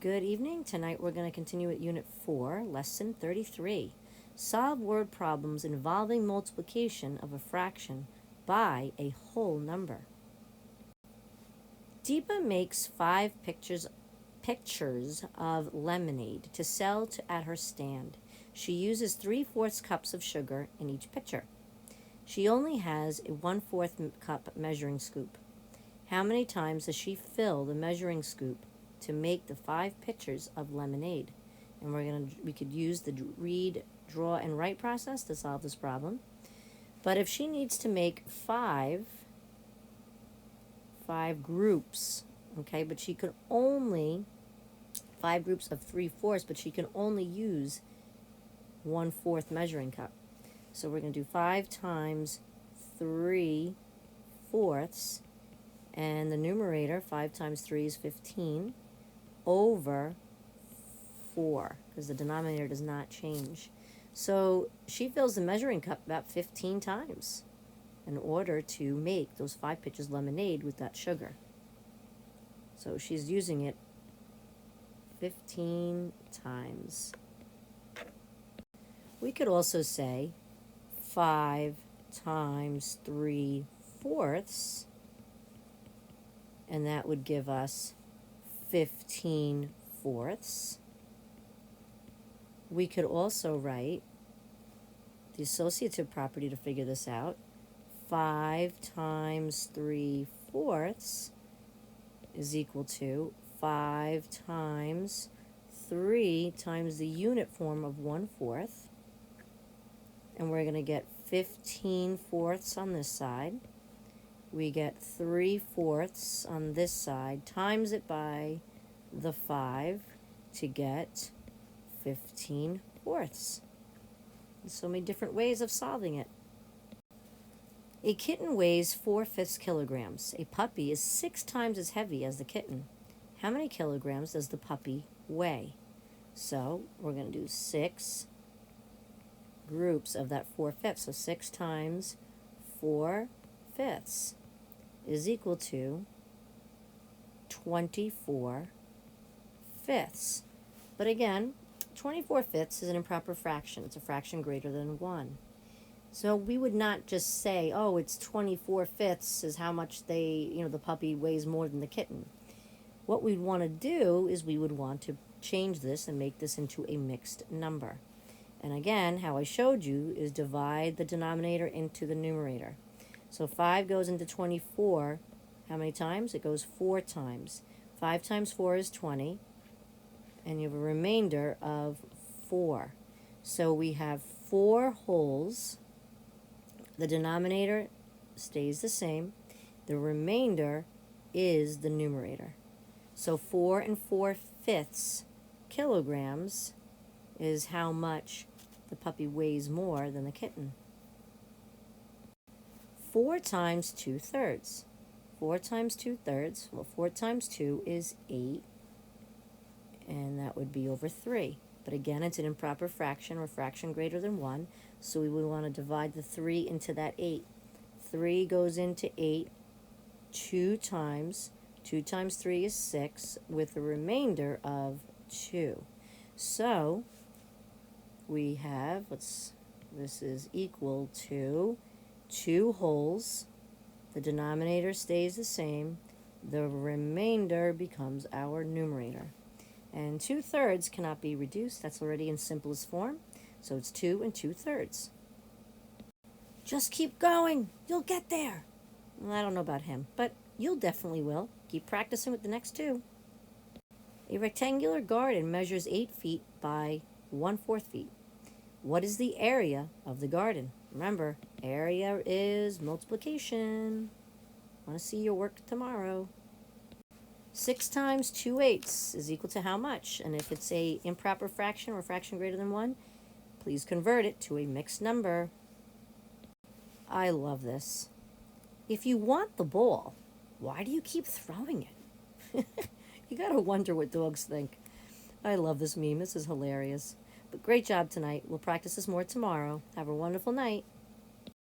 Good evening. Tonight we're going to continue at Unit 4, Lesson 33. Solve word problems involving multiplication of a fraction by a whole number. Deepa makes 5 pictures of lemonade to sell at her stand. She uses 3/4 cups of sugar in each pitcher. She only has a 1/4 cup measuring scoop. How many times does she fill the measuring scoop to make the 5 pitchers of lemonade? And we could use the read, draw, and write process to solve this problem. But if she needs to make five groups, okay, but she could only 5 groups of 3/4, but she can only use 1/4 measuring cup. So we're going to do 5 times 3/4, and the numerator, 5 times 3 is 15, over 4, because the denominator does not change. So she fills the measuring cup about 15 times in order to make those 5 pitchers lemonade with that sugar. So she's using it 15 times. We could also say 5 times 3/4, and that would give us 15/4. We could also write the associative property to figure this out. 5 times 3/4 is equal to 5 times 3 times the unit form of 1/4. And we're going to get 15/4 on this side. We get 3/4 on this side, times it by the 5 to get 15/4. There's so many different ways of solving it. A kitten weighs 4/5 kilograms. A puppy is 6 times as heavy as the kitten. How many kilograms does the puppy weigh? So we're going to do 6 groups of that 4/5. So 6 times 4/5 is equal to 24/5. But again, 24/5 is an improper fraction. It's a fraction greater than 1. So we would not just say, oh, it's 24/5 is how much the puppy weighs more than the kitten. What we'd want to do is we would want to change this and make this into a mixed number. And again, how I showed you is divide the denominator into the numerator. So 5 goes into 24. How many times? It goes 4 times. 5 times 4 is 20. And you have a remainder of 4. So we have 4 wholes. The denominator stays the same. The remainder is the numerator. So 4 4/5 kilograms is how much the puppy weighs more than the kitten. 4 times 2/3. 4 times 2/3, well, 4 times 2 is 8, and that would be over 3. But again, it's an improper fraction, or fraction greater than 1, so we would want to divide the 3 into that 8. 3 goes into 8 2 times. 2 times 3 is 6, with a remainder of 2. So we have, this is equal to 2 wholes. The denominator stays the same. The remainder becomes our numerator. And 2/3 cannot be reduced. That's already in simplest form. So it's 2 2/3. Just keep going. You'll get there. Well, I don't know about him, but you'll definitely will. Keep practicing with the next 2. A rectangular garden measures 8 feet by 1/4 feet. What is the area of the garden? Remember, area is multiplication. Want to see your work tomorrow. 6 times 2/8 is equal to how much? And if it's a improper fraction or fraction greater than 1, please convert it to a mixed number. I love this. If you want the ball, why do you keep throwing it? You gotta wonder what dogs think. I love this meme. This is hilarious. But great job tonight. We'll practice this more tomorrow. Have a wonderful night.